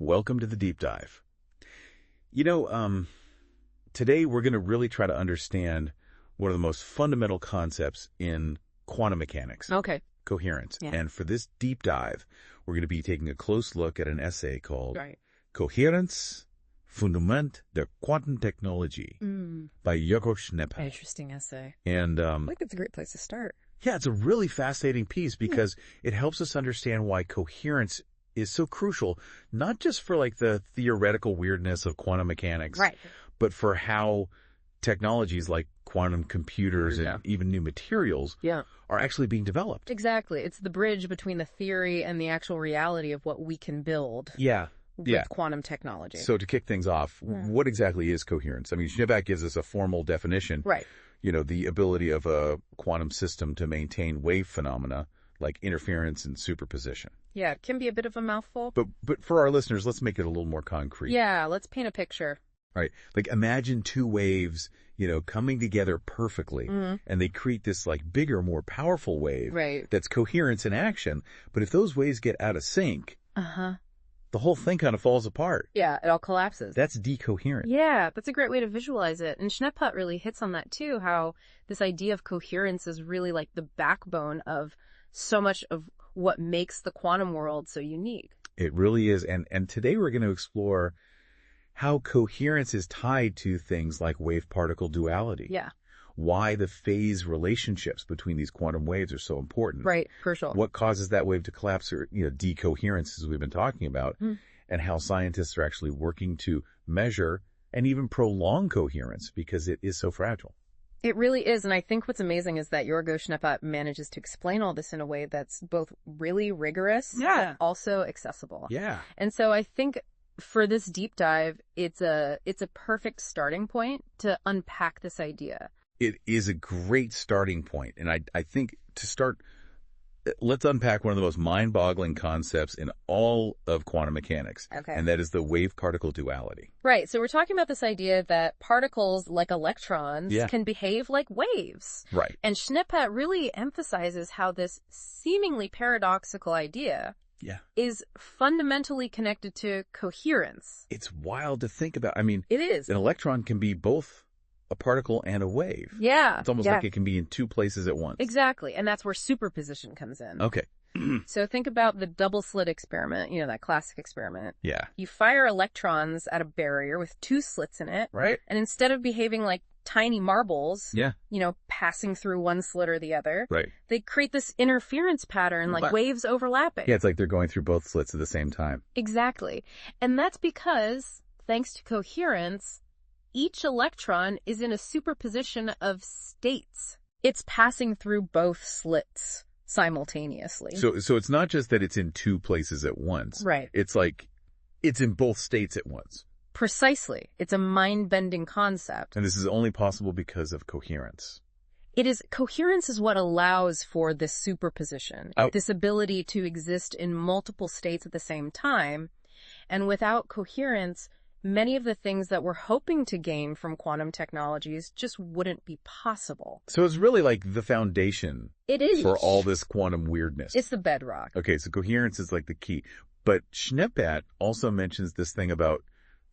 Welcome to the deep dive. Today we're going to really try to understand one of the most fundamental concepts in quantum mechanics. Okay. Coherence. Yeah. And for this deep dive, we're going to be taking a close look at an essay called Coherence, Fundament der Quantentechnologie by Jörg Schneppert. Interesting essay. And I think it's a great place to start. yeah, it's a really fascinating piece because it helps us understand why coherence is so crucial, not just for like the theoretical weirdness of quantum mechanics, Right. but for how technologies like quantum computers and even new materials are actually being developed. Exactly. It's the bridge between the theory and the actual reality of what we can build with quantum technology. So to kick things off, what exactly is coherence? I mean, Schneppert gives us a formal definition. Right. The ability of a quantum system to maintain wave phenomena like interference and superposition. Yeah, it can be a bit of a mouthful. But for our listeners, let's make it a little more concrete. Yeah, let's paint a picture. Right. Like imagine two waves, coming together perfectly and they create this like bigger, more powerful wave that's coherence in action. But if those waves get out of sync, the whole thing kind of falls apart. Yeah, it all collapses. That's decoherent. Yeah, that's a great way to visualize it. And Schneppert really hits on that too, how this idea of coherence is really like the backbone of so much of what makes the quantum world so unique. It really is. And today we're going to explore how coherence is tied to things like wave-particle duality. Yeah. Why the phase relationships between these quantum waves are so important. Right, crucial. What causes that wave to collapse or, decoherence, as we've been talking about, and how scientists are actually working to measure and even prolong coherence because it is so fragile. It really is. And I think what's amazing is that Jörg Schneppert manages to explain all this in a way that's both really rigorous, but also accessible. Yeah. And so I think for this deep dive, it's a perfect starting point to unpack this idea. It is a great starting point. And I think to start, let's unpack one of the most mind-boggling concepts in all of quantum mechanics. Okay. And that is the wave-particle duality. Right. So we're talking about this idea that particles like electrons can behave like waves. Right. And Schneppert really emphasizes how this seemingly paradoxical idea is fundamentally connected to coherence. It's wild to think about. I mean, it is. An electron can be both a particle and a wave. Yeah. It's almost like it can be in two places at once. Exactly. And that's where superposition comes in. Okay. So think about the double slit experiment, that classic experiment. Yeah. You fire electrons at a barrier with two slits in it. Right. And instead of behaving like tiny marbles, passing through one slit or the other, they create this interference pattern like waves overlapping. Yeah, it's like they're going through both slits at the same time. Exactly. And that's because, thanks to coherence, each electron is in a superposition of states. It's passing through both slits simultaneously. So it's not just that it's in two places at once. Right. It's like it's in both states at once. Precisely. It's a mind-bending concept. And this is only possible because of coherence. Coherence is what allows for this superposition, this ability to exist in multiple states at the same time. And without coherence, many of the things that we're hoping to gain from quantum technologies just wouldn't be possible. So it's really like the foundation for all this quantum weirdness. It's the bedrock. Okay, so coherence is like the key. But Schneppert also mentions this thing about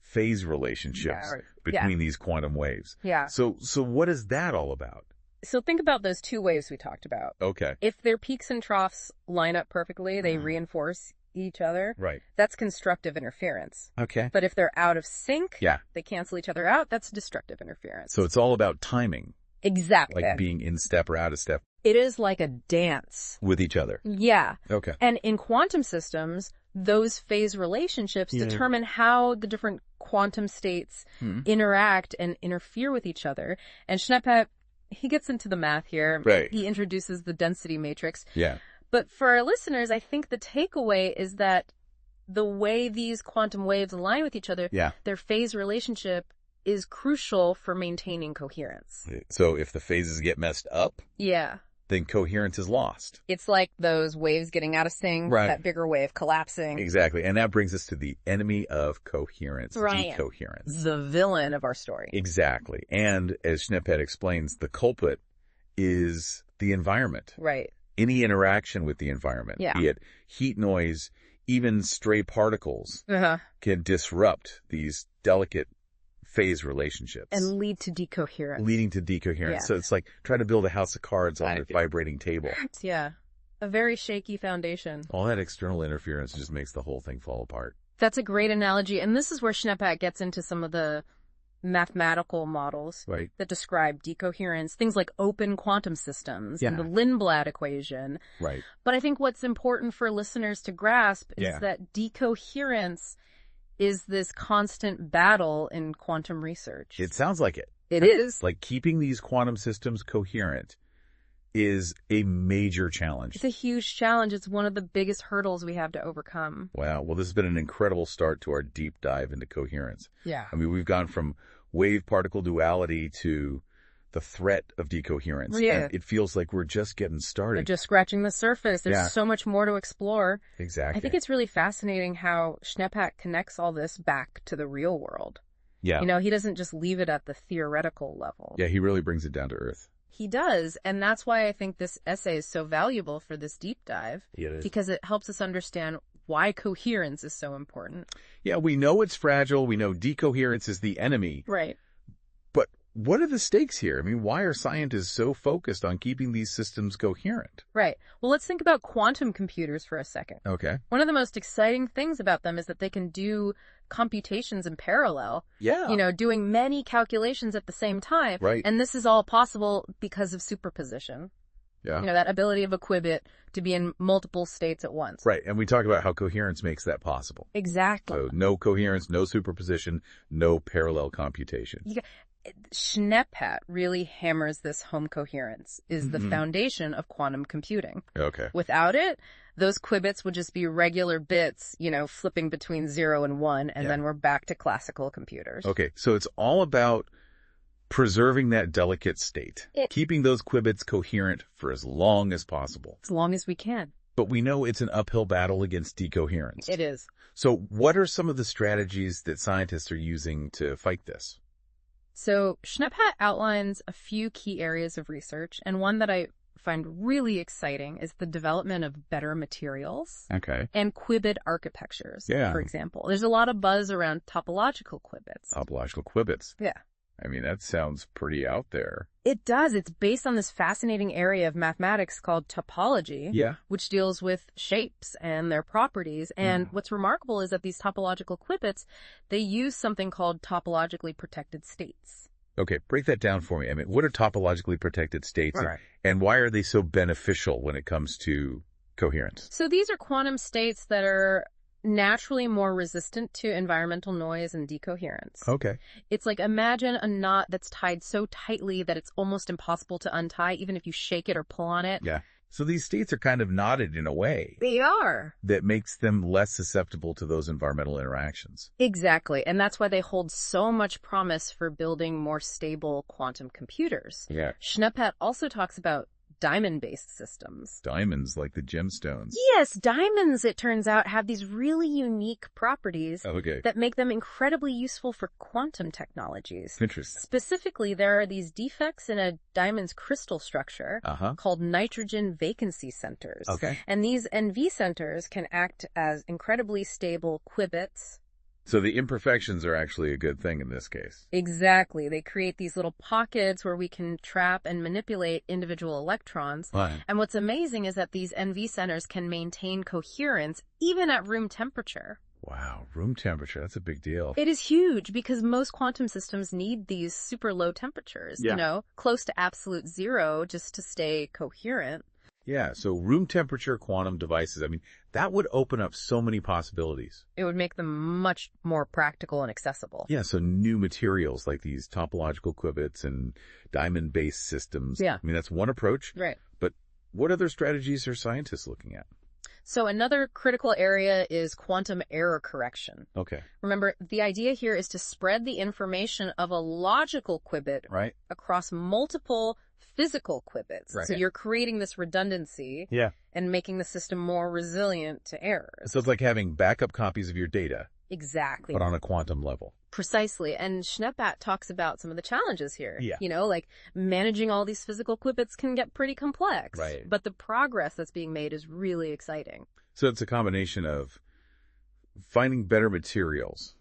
phase relationships between these quantum waves. Yeah. So what is that all about? So think about those two waves we talked about. Okay. If their peaks and troughs line up perfectly, they reinforce each other. Right. That's constructive interference. Okay. But if they're out of sync, they cancel each other out, that's destructive interference. So it's all about timing. Exactly. Like being in step or out of step. It is like a dance. With each other. Yeah. Okay. And in quantum systems, those phase relationships determine how the different quantum states interact and interfere with each other. And Schneppert, he gets into the math here. Right. He introduces the density matrix. Yeah. But for our listeners, I think the takeaway is that the way these quantum waves align with each other, their phase relationship is crucial for maintaining coherence. So if the phases get messed up, then coherence is lost. It's like those waves getting out of sync, that bigger wave collapsing. Exactly. And that brings us to the enemy of coherence, decoherence. The villain of our story. Exactly. And as Schneppert explains, the culprit is the environment. Right. Any interaction with the environment, be it heat noise, even stray particles can disrupt these delicate phase relationships. And lead to decoherence. Leading to decoherence. Yeah. So it's like trying to build a house of cards on a vibrating table. Yeah. A very shaky foundation. All that external interference just makes the whole thing fall apart. That's a great analogy. And this is where Schneeppach gets into some of the mathematical models that describe decoherence, things like open quantum systems and the Lindblad equation. Right. But I think what's important for listeners to grasp is that decoherence is this constant battle in quantum research. It sounds like it. It is. Like keeping these quantum systems coherent is a major challenge. It's a huge challenge. It's one of the biggest hurdles we have to overcome. Wow. Well, this has been an incredible start to our deep dive into coherence. Yeah. I mean, we've gone from wave-particle duality to the threat of decoherence. Yeah. And it feels like we're just getting started. We're just scratching the surface. There's so much more to explore. Exactly. I think it's really fascinating how Schneeppach connects all this back to the real world. Yeah. You know, he doesn't just leave it at the theoretical level. Yeah, he really brings it down to earth. He does, and that's why I think this essay is so valuable for this deep dive. It is. Because it helps us understand why coherence is so important. Yeah, we know it's fragile. We know decoherence is the enemy. Right. But what are the stakes here? I mean, why are scientists so focused on keeping these systems coherent? Right. Well, let's think about quantum computers for a second. Okay. One of the most exciting things about them is that they can do computations in parallel. Yeah. You know, doing many calculations at the same time. Right. And this is all possible because of superposition. Yeah. You know, that ability of a qubit to be in multiple states at once. Right. And we talk about how coherence makes that possible. Exactly. So no coherence, no superposition, no parallel computation. Schneeppach really hammers this home. Coherence is the foundation of quantum computing. Okay. Without it, those qubits would just be regular bits, you know, flipping between 0 and 1, and then we're back to classical computers. Okay. So it's all about preserving that delicate state, keeping those qubits coherent for as long as possible. As long as we can. But we know it's an uphill battle against decoherence. It is. So what are some of the strategies that scientists are using to fight this? So Schneeppach outlines a few key areas of research, and one that I find really exciting is the development of better materials and qubit architectures, for example. There's a lot of buzz around topological qubits. Topological qubits. Yeah. I mean, that sounds pretty out there. It does. It's based on this fascinating area of mathematics called topology, which deals with shapes and their properties. And what's remarkable is that these topological qubits, they use something called topologically protected states. Okay, break that down for me. I mean, what are topologically protected states and why are they so beneficial when it comes to coherence? So these are quantum states that are naturally more resistant to environmental noise and decoherence. Okay. It's like, imagine a knot that's tied so tightly that it's almost impossible to untie, even if you shake it or pull on it. Yeah. So these states are kind of knotted in a way. They are. That makes them less susceptible to those environmental interactions. Exactly. And that's why they hold so much promise for building more stable quantum computers. Yeah. Schneeppach also talks about diamond-based systems. Diamonds, like the gemstones. Yes, diamonds, it turns out, have these really unique properties that make them incredibly useful for quantum technologies. Interesting. Specifically, there are these defects in a diamond's crystal structure called nitrogen vacancy centers. Okay. And these NV centers can act as incredibly stable qubits. So the imperfections are actually a good thing in this case. Exactly. They create these little pockets where we can trap and manipulate individual electrons. Right. And what's amazing is that these NV centers can maintain coherence even at room temperature. Wow, room temperature, that's a big deal. It is huge because most quantum systems need these super low temperatures, you know, close to absolute zero just to stay coherent. Yeah, so room temperature quantum devices, I mean, that would open up so many possibilities. It would make them much more practical and accessible. Yeah, so new materials like these topological qubits and diamond-based systems. Yeah. I mean, that's one approach. Right. But what other strategies are scientists looking at? So another critical area is quantum error correction. Okay. Remember, the idea here is to spread the information of a logical qubit across multiple physical qubits. Right. So you're creating this redundancy and making the system more resilient to errors. So it's like having backup copies of your data. Exactly. But on a quantum level. Precisely. And Schneeppach talks about some of the challenges here. Yeah. You know, like managing all these physical qubits can get pretty complex. Right. But the progress that's being made is really exciting. So it's a combination of finding better materials,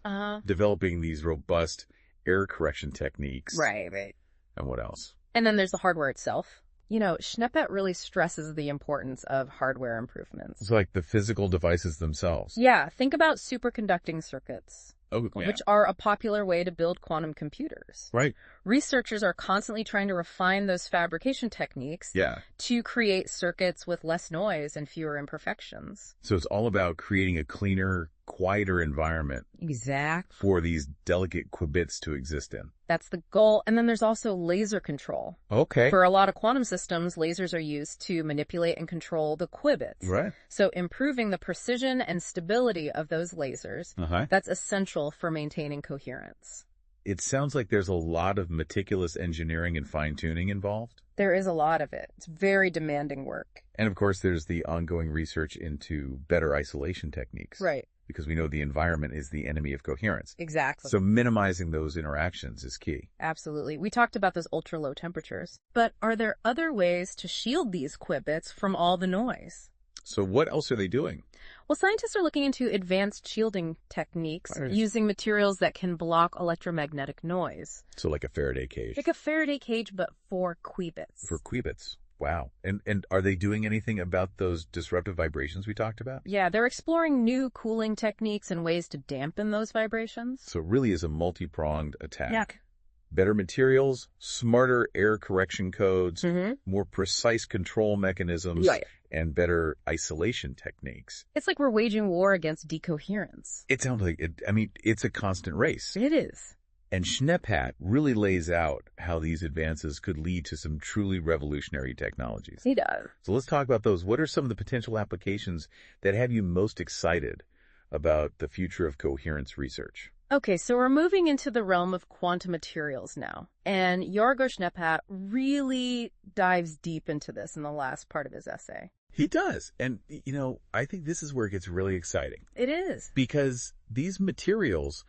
developing these robust error correction techniques. Right. And what else? And then there's the hardware itself. You know, Schneppet really stresses the importance of hardware improvements. It's like the physical devices themselves. Yeah, think about superconducting circuits. Oh, yeah. Which are a popular way to build quantum computers. Right. Researchers are constantly trying to refine those fabrication techniques to create circuits with less noise and fewer imperfections. So it's all about creating a cleaner, quieter environment. Exactly. For these delicate qubits to exist in. That's the goal. And then there's also laser control. Okay. For a lot of quantum systems, lasers are used to manipulate and control the qubits. Right. So improving the precision and stability of those lasers, that's essential for maintaining coherence. It sounds like there's a lot of meticulous engineering and fine-tuning involved. There is a lot of it. It's very demanding work. And of course, there's the ongoing research into better isolation techniques. Right. Because we know the environment is the enemy of coherence. Exactly. So minimizing those interactions is key. Absolutely. We talked about those ultra-low temperatures. But are there other ways to shield these qubits from all the noise? So what else are they doing? Well, scientists are looking into advanced shielding techniques using materials that can block electromagnetic noise. So like a Faraday cage. Like a Faraday cage, but for qubits. For qubits. Wow. And are they doing anything about those disruptive vibrations we talked about? Yeah, they're exploring new cooling techniques and ways to dampen those vibrations. So it really is a multi-pronged attack. Yeah. Better materials, smarter error correction codes, more precise control mechanisms, and better isolation techniques. It's like we're waging war against decoherence. It sounds like it. I mean, it's a constant race. It is. And Schneppet really lays out how these advances could lead to some truly revolutionary technologies. He does. So let's talk about those. What are some of the potential applications that have you most excited about the future of coherence research? Okay, so we're moving into the realm of quantum materials now. And Jorgo Schneppet really dives deep into this in the last part of his essay. He does. And, you know, I think this is where it gets really exciting. It is. Because these materials,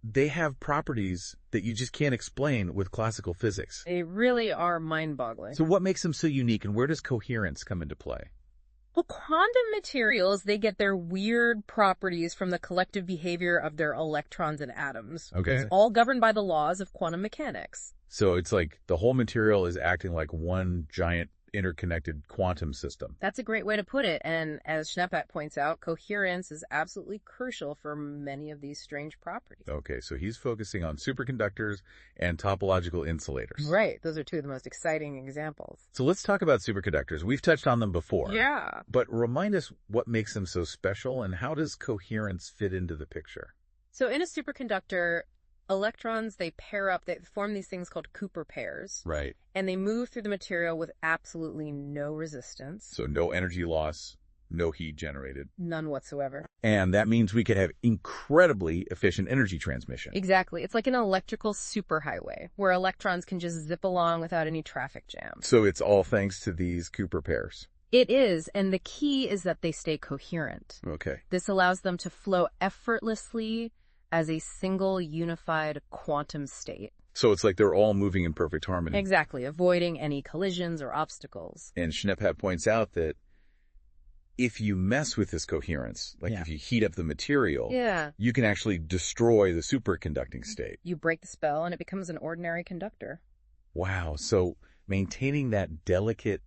they have properties that you just can't explain with classical physics. They really are mind-boggling. So what makes them so unique, and where does coherence come into play? Well, quantum materials, they get their weird properties from the collective behavior of their electrons and atoms. Okay. It's all governed by the laws of quantum mechanics. So it's like the whole material is acting like one giant interconnected quantum system. That's a great way to put it. And as Schneppet points out, coherence is absolutely crucial for many of these strange properties. Okay, so he's focusing on superconductors and topological insulators. Right. Those are two of the most exciting examples. So let's talk about superconductors. We've touched on them before. Yeah. But remind us what makes them so special and how does coherence fit into the picture? So in a superconductor, electrons, they pair up, they form these things called Cooper pairs. Right. And they move through the material with absolutely no resistance. So no energy loss, no heat generated. None whatsoever. And that means we could have incredibly efficient energy transmission. Exactly. It's like an electrical superhighway where electrons can just zip along without any traffic jams. So it's all thanks to these Cooper pairs. It is, and the key is that they stay coherent. Okay. This allows them to flow effortlessly as a single unified quantum state. So it's like they're all moving in perfect harmony. Exactly, avoiding any collisions or obstacles. And Schneppet points out that if you mess with this coherence, like if you heat up the material, you can actually destroy the superconducting state. You break the spell and it becomes an ordinary conductor. Wow, so maintaining that delicate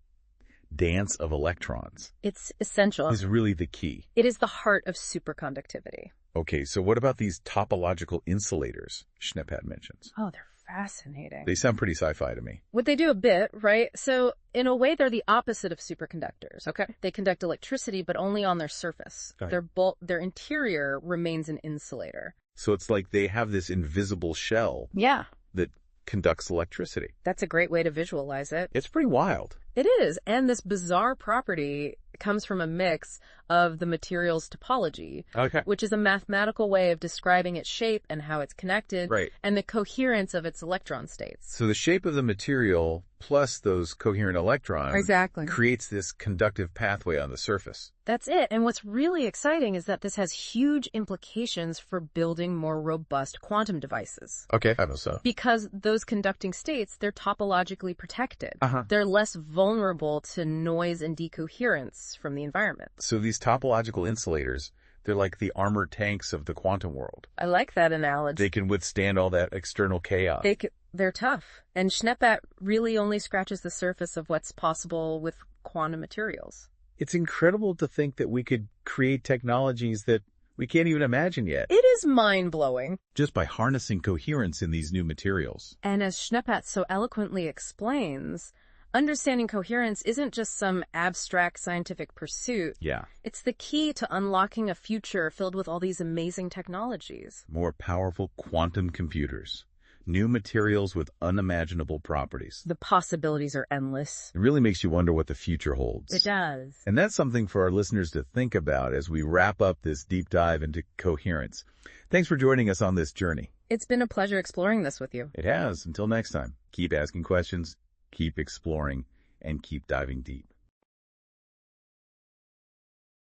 dance of electrons. It's essential. Is really the key. It is the heart of superconductivity. Okay, so what about these topological insulators Schneppet mentions? Oh, they're fascinating. They sound pretty sci-fi to me. What they do a bit, right? So in a way, they're the opposite of superconductors. Okay. They conduct electricity, but only on their surface. Their interior remains an insulator. So it's like they have this invisible shell. Yeah. That conducts electricity. That's a great way to visualize it. It's pretty wild. It is. And this bizarre property comes from a mix of the material's topology, which is a mathematical way of describing its shape and how it's connected, and the coherence of its electron states. So the shape of the material plus those coherent electrons creates this conductive pathway on the surface. That's it. And what's really exciting is that this has huge implications for building more robust quantum devices. Okay, I know so. Because those conducting states, they're topologically protected. They're less vulnerable to noise and decoherence from the environment. So these topological insulators, They're like the armored tanks of the quantum world. I like that analogy. They can withstand all that external chaos. They're tough. And Schneeppat really only scratches the surface of what's possible with quantum materials. It's incredible to think that we could create technologies that we can't even imagine yet. It is mind-blowing. Just by harnessing coherence in these new materials. And as Schneeppat so eloquently explains, understanding coherence isn't just some abstract scientific pursuit. Yeah. It's the key to unlocking a future filled with all these amazing technologies. More powerful quantum computers. New materials with unimaginable properties. The possibilities are endless. It really makes you wonder what the future holds. It does. And that's something for our listeners to think about as we wrap up this deep dive into coherence. Thanks for joining us on this journey. It's been a pleasure exploring this with you. It has. Until next time, keep asking questions, keep exploring, and keep diving deep.